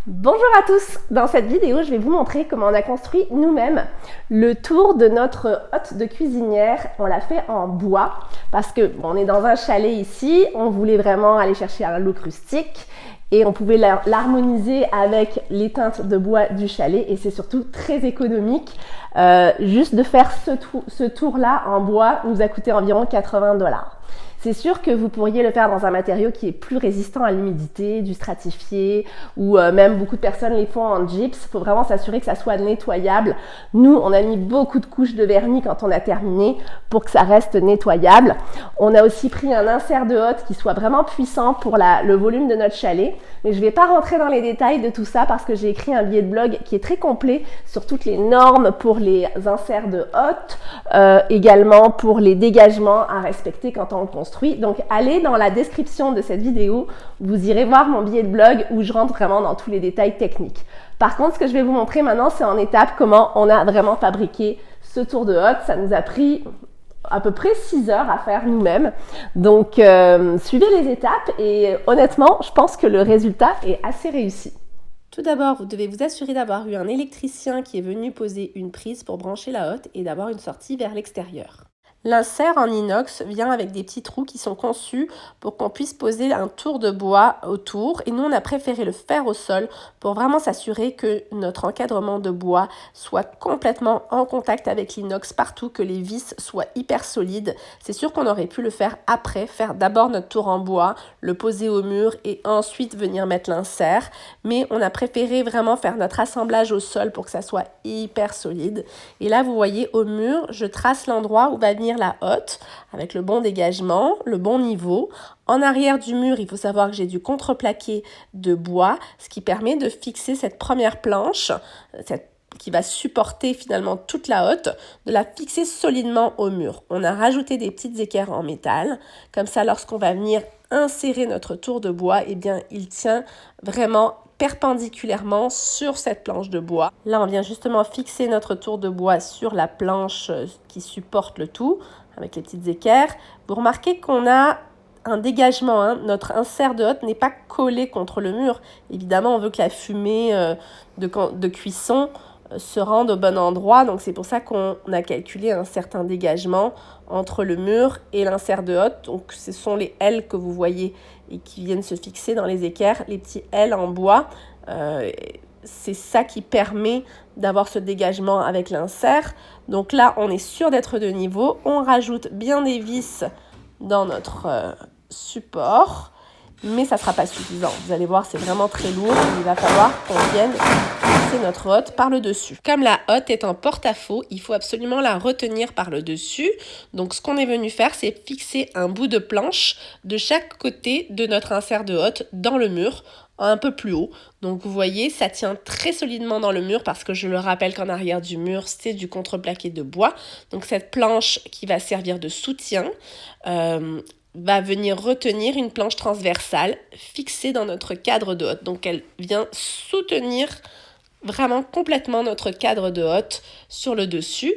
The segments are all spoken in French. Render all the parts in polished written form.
Bonjour à tous! Dans cette vidéo, je vais vous montrer comment on a construit nous-mêmes le tour de notre hotte de cuisinière. On l'a fait en bois parce que on est dans un chalet ici, on voulait vraiment aller chercher un look rustique et on pouvait l'harmoniser avec les teintes de bois du chalet et c'est surtout très économique. Juste de faire ce tour-là en bois nous a coûté environ 80 $. C'est sûr que vous pourriez le faire dans un matériau qui est plus résistant à l'humidité, du stratifié ou même beaucoup de personnes les font en gyps. Il faut vraiment s'assurer que ça soit nettoyable. Nous, on a mis beaucoup de couches de vernis quand on a terminé pour que ça reste nettoyable. On a aussi pris un insert de hotte qui soit vraiment puissant pour le volume de notre chalet. Mais je ne vais pas rentrer dans les détails de tout ça parce que j'ai écrit un billet de blog qui est très complet sur toutes les normes pour les inserts de hotte, également pour les dégagements à respecter quand on construit. Donc, allez dans la description de cette vidéo, vous irez voir mon billet de blog où je rentre vraiment dans tous les détails techniques. Par contre, ce que je vais vous montrer maintenant, c'est en étapes comment on a vraiment fabriqué ce tour de hotte. Ça nous a pris à peu près 6 heures à faire nous-mêmes. Donc, suivez les étapes et honnêtement, je pense que le résultat est assez réussi. Tout d'abord, vous devez vous assurer d'avoir eu un électricien qui est venu poser une prise pour brancher la hotte et d'avoir une sortie vers l'extérieur. L'insert en inox vient avec des petits trous qui sont conçus pour qu'on puisse poser un tour de bois autour. Et nous, on a préféré le faire au sol pour vraiment s'assurer que notre encadrement de bois soit complètement en contact avec l'inox partout, que les vis soient hyper solides. C'est sûr qu'on aurait pu le faire après, faire d'abord notre tour en bois, le poser au mur et ensuite venir mettre l'insert. Mais on a préféré vraiment faire notre assemblage au sol pour que ça soit hyper solide. Et là, vous voyez au mur, je trace l'endroit où va venir la hotte avec le bon dégagement, le bon niveau. En arrière du mur, il faut savoir que j'ai du contreplaqué de bois, ce qui permet de fixer cette première planche, qui va supporter finalement toute la hotte, de la fixer solidement au mur. On a rajouté des petites équerres en métal, comme ça lorsqu'on va venir insérer notre tour de bois, eh bien il tient vraiment perpendiculairement sur cette planche de bois. Là, on vient justement fixer notre tour de bois sur la planche qui supporte le tout, avec les petites équerres. Vous remarquez qu'on a un dégagement, hein. Notre insert de hotte n'est pas collé contre le mur. Évidemment, on veut que la fumée de cuisson se rende au bon endroit. Donc, c'est pour ça qu'on a calculé un certain dégagement entre le mur et l'insert de hotte. Donc, ce sont les L que vous voyez et qui viennent se fixer dans les équerres, les petits L en bois. C'est ça qui permet d'avoir ce dégagement avec l'insert. Donc là, on est sûr d'être de niveau. On rajoute bien des vis dans notre support, mais ça ne sera pas suffisant. Vous allez voir, c'est vraiment très lourd. Il va falloir qu'on vienne fixer notre hotte par le dessus. Comme la hotte est en porte-à-faux, il faut absolument la retenir par le dessus. Donc, ce qu'on est venu faire, c'est fixer un bout de planche de chaque côté de notre insert de hotte dans le mur, un peu plus haut. Donc vous voyez, ça tient très solidement dans le mur parce que je le rappelle qu'en arrière du mur, c'est du contreplaqué de bois. Donc cette planche qui va servir de soutien va venir retenir une planche transversale fixée dans notre cadre de hotte. Donc elle vient soutenir vraiment complètement notre cadre de hotte sur le dessus.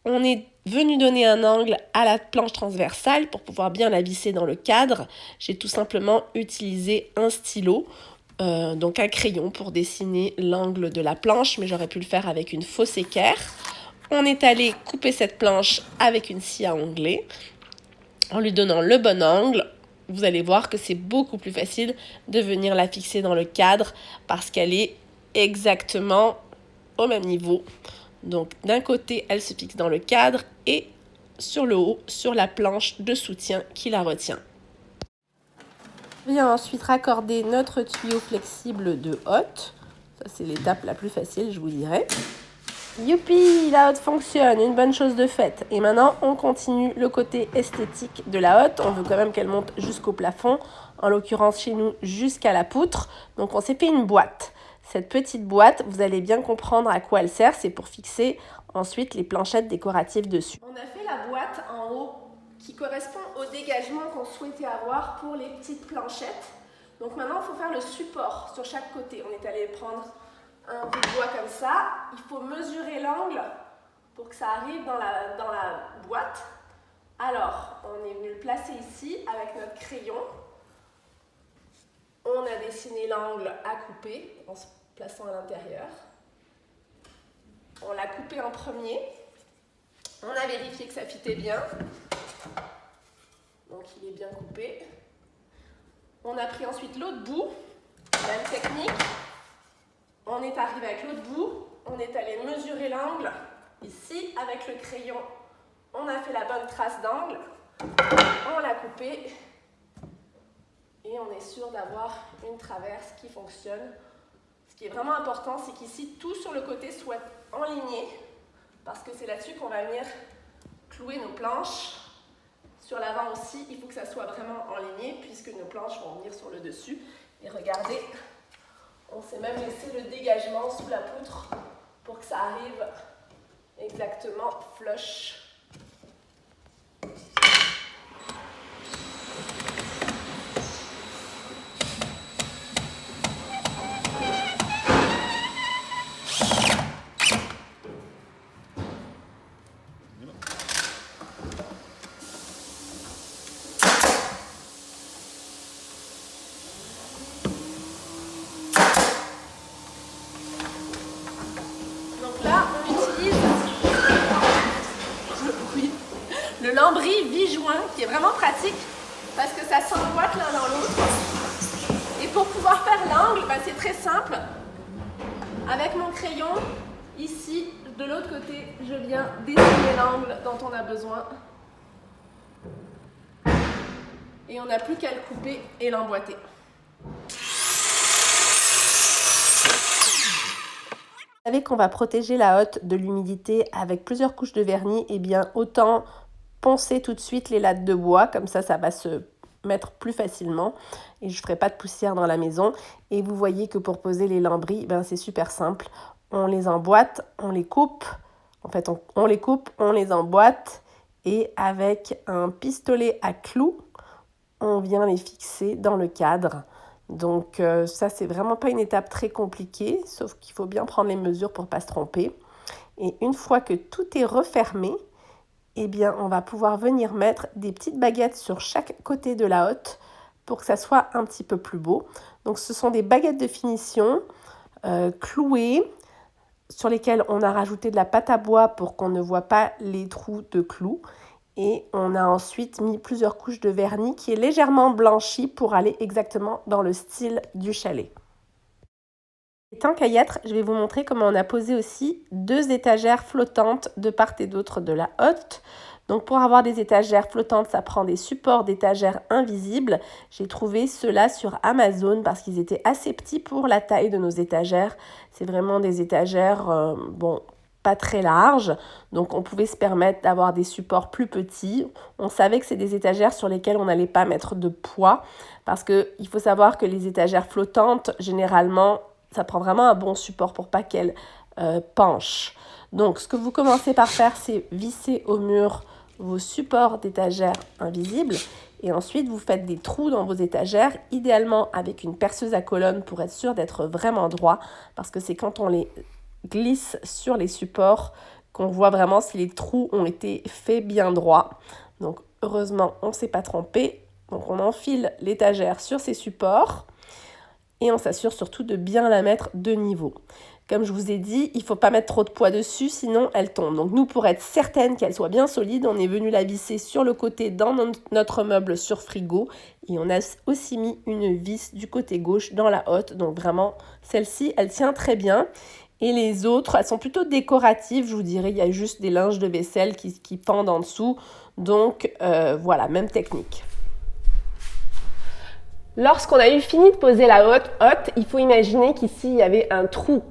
On est venu donner un angle à la planche transversale pour pouvoir bien la visser dans le cadre. J'ai tout simplement utilisé un stylo, donc un crayon pour dessiner l'angle de la planche, mais j'aurais pu le faire avec une fausse équerre. On est allé couper cette planche avec une scie à onglet en lui donnant le bon angle. Vous allez voir que c'est beaucoup plus facile de venir la fixer dans le cadre parce qu'elle est exactement au même niveau. Donc d'un côté, elle se fixe dans le cadre et sur le haut, sur la planche de soutien qui la retient. On vient ensuite raccorder notre tuyau flexible de hotte. Ça, c'est l'étape la plus facile, je vous dirais. Youpi, la hotte fonctionne, une bonne chose de faite. Et maintenant, on continue le côté esthétique de la hotte. On veut quand même qu'elle monte jusqu'au plafond, en l'occurrence chez nous jusqu'à la poutre. Donc on s'est fait une boîte. Cette petite boîte, vous allez bien comprendre à quoi elle sert. C'est pour fixer ensuite les planchettes décoratives dessus. On a fait la boîte en haut qui correspond au dégagement qu'on souhaitait avoir pour les petites planchettes. Donc maintenant, il faut faire le support sur chaque côté. On est allé prendre un bout de bois comme ça. Il faut mesurer l'angle pour que ça arrive dans la boîte. Alors, on est venu le placer ici avec notre crayon. On a dessiné l'angle à couper. plaçant à l'intérieur. On l'a coupé en premier. On a vérifié que ça fitait bien. Donc il est bien coupé. On a pris ensuite l'autre bout. Même technique. On est arrivé avec l'autre bout. On est allé mesurer l'angle. Ici, avec le crayon, on a fait la bonne trace d'angle. On l'a coupé. Et on est sûr d'avoir une traverse qui fonctionne. Ce qui est vraiment important, c'est qu'ici, tout sur le côté soit enligné. Parce que c'est là-dessus qu'on va venir clouer nos planches. Sur l'avant aussi, il faut que ça soit vraiment enligné puisque nos planches vont venir sur le dessus. Et regardez, on s'est même laissé le dégagement sous la poutre pour que ça arrive exactement flush. Le lambris V-joint qui est vraiment pratique parce que ça s'emboîte l'un dans l'autre. Et pour pouvoir faire l'angle, ben c'est très simple. Avec mon crayon, ici, de l'autre côté, je viens dessiner l'angle dont on a besoin. Et on n'a plus qu'à le couper et l'emboîter. Vous savez qu'on va protéger la hotte de l'humidité avec plusieurs couches de vernis, et bien autant poncer tout de suite les lattes de bois, comme ça va se mettre plus facilement et je ne ferai pas de poussière dans la maison. Et vous voyez que pour poser les lambris, ben c'est super simple. On les emboîte, on les coupe, en fait on les coupe, on les emboîte et avec un pistolet à clous, on vient les fixer dans le cadre. Donc ça c'est vraiment pas une étape très compliquée, sauf qu'il faut bien prendre les mesures pour ne pas se tromper. Et une fois que tout est refermé, eh bien, on va pouvoir venir mettre des petites baguettes sur chaque côté de la hotte pour que ça soit un petit peu plus beau. Donc, ce sont des baguettes de finition clouées sur lesquelles on a rajouté de la pâte à bois pour qu'on ne voit pas les trous de clous. Et on a ensuite mis plusieurs couches de vernis qui est légèrement blanchi pour aller exactement dans le style du chalet. Et tant qu'à y être, je vais vous montrer comment on a posé aussi 2 étagères flottantes de part et d'autre de la hotte. Donc pour avoir des étagères flottantes, ça prend des supports d'étagères invisibles. J'ai trouvé ceux-là sur Amazon parce qu'ils étaient assez petits pour la taille de nos étagères. C'est vraiment des étagères, pas très larges. Donc on pouvait se permettre d'avoir des supports plus petits. On savait que c'est des étagères sur lesquelles on n'allait pas mettre de poids. Parce qu'il faut savoir que les étagères flottantes, généralement, ça prend vraiment un bon support pour pas qu'elle penche. Donc, ce que vous commencez par faire, c'est visser au mur vos supports d'étagères invisibles. Et ensuite, vous faites des trous dans vos étagères, idéalement avec une perceuse à colonne pour être sûr d'être vraiment droit. Parce que c'est quand on les glisse sur les supports qu'on voit vraiment si les trous ont été faits bien droits. Donc, heureusement, on ne s'est pas trompé. Donc, on enfile l'étagère sur ces supports. Et on s'assure surtout de bien la mettre de niveau. Comme je vous ai dit, il ne faut pas mettre trop de poids dessus, sinon elle tombe. Donc nous, pour être certaine qu'elle soit bien solide, on est venu la visser sur le côté dans notre meuble sur frigo. Et on a aussi mis une vis du côté gauche dans la hotte. Donc vraiment, celle-ci, elle tient très bien. Et les autres, elles sont plutôt décoratives, je vous dirais. Il y a juste des linges de vaisselle qui pendent en dessous. Donc voilà, même technique. Lorsqu'on a eu fini de poser la hotte, il faut imaginer qu'ici, il y avait un trou.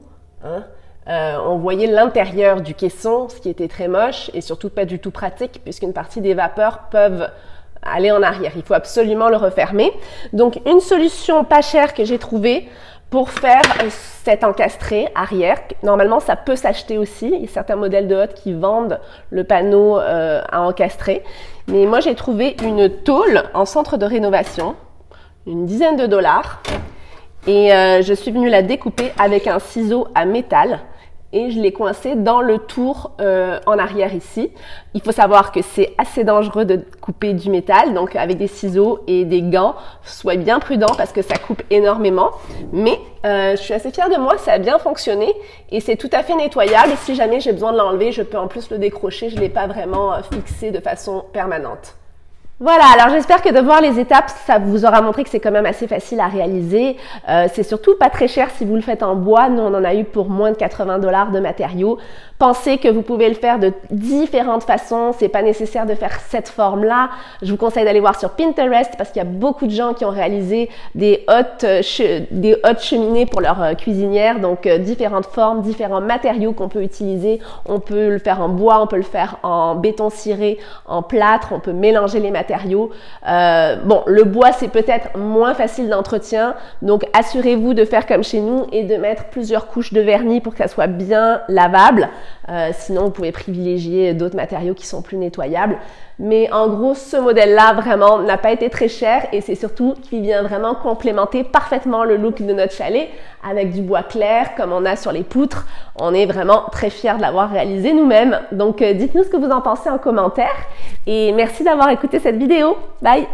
On voyait l'intérieur du caisson, ce qui était très moche et surtout pas du tout pratique puisqu'une partie des vapeurs peuvent aller en arrière. Il faut absolument le refermer. Donc, une solution pas chère que j'ai trouvée pour faire cet encastré arrière. Normalement, ça peut s'acheter aussi. Il y a certains modèles de hotte qui vendent le panneau à encastrer. Mais moi, j'ai trouvé une tôle en centre de rénovation. Une dizaine $. Et je suis venue la découper avec un ciseau à métal. et je l'ai coincé dans le tour en arrière ici. Il faut savoir que c'est assez dangereux de couper du métal, donc avec des ciseaux et des gants, soyez bien prudent parce que ça coupe énormément. Mais je suis assez fière de moi, ça a bien fonctionné et c'est tout à fait nettoyable. Si jamais j'ai besoin de l'enlever, je peux en plus le décrocher, je ne l'ai pas vraiment fixé de façon permanente. Voilà, alors j'espère que de voir les étapes, ça vous aura montré que c'est quand même assez facile à réaliser. C'est surtout pas très cher si vous le faites en bois. Nous, on en a eu pour moins de 80 $ de matériaux. Pensez que vous pouvez le faire de différentes façons. C'est pas nécessaire de faire cette forme-là. Je vous conseille d'aller voir sur Pinterest parce qu'il y a beaucoup de gens qui ont réalisé des hottes cheminées pour leur cuisinière. Donc, différentes formes, différents matériaux qu'on peut utiliser. On peut le faire en bois, on peut le faire en béton ciré, en plâtre. On peut mélanger les matériaux. Bon, le bois, c'est peut-être moins facile d'entretien, donc assurez-vous de faire comme chez nous et de mettre plusieurs couches de vernis pour que ça soit bien lavable. Sinon, vous pouvez privilégier d'autres matériaux qui sont plus nettoyables. Mais en gros, ce modèle-là, vraiment, n'a pas été très cher et c'est surtout qu'il vient vraiment complémenter parfaitement le look de notre chalet avec du bois clair comme on a sur les poutres. On est vraiment très fiers de l'avoir réalisé nous-mêmes. Donc, dites-nous ce que vous en pensez en commentaire et merci d'avoir écouté cette vidéo. Bye!